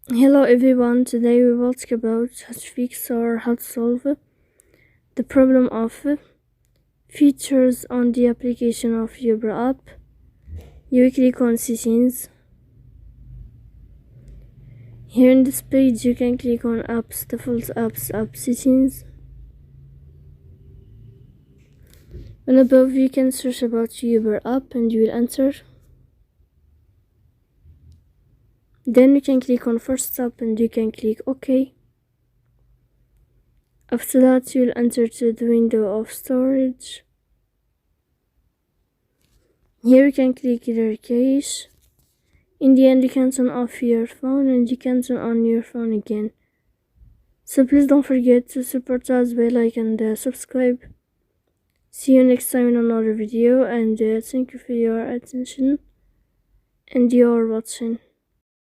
Hello everyone, today we will talk about how to fix or how to solve the problem of features on the application of Uber app. You click on settings. Here in this page you can click on apps, default apps, app settings. And above you can search about Uber app and you will enter. Then you can click on first step and you can click OK. After that you'll enter to the window of storage. Here you can click either cache. In the end you can turn off your phone and you can turn on your phone again. So please don't forget to support us by like and subscribe. See you next time in another video, and thank you for your attention and your watching.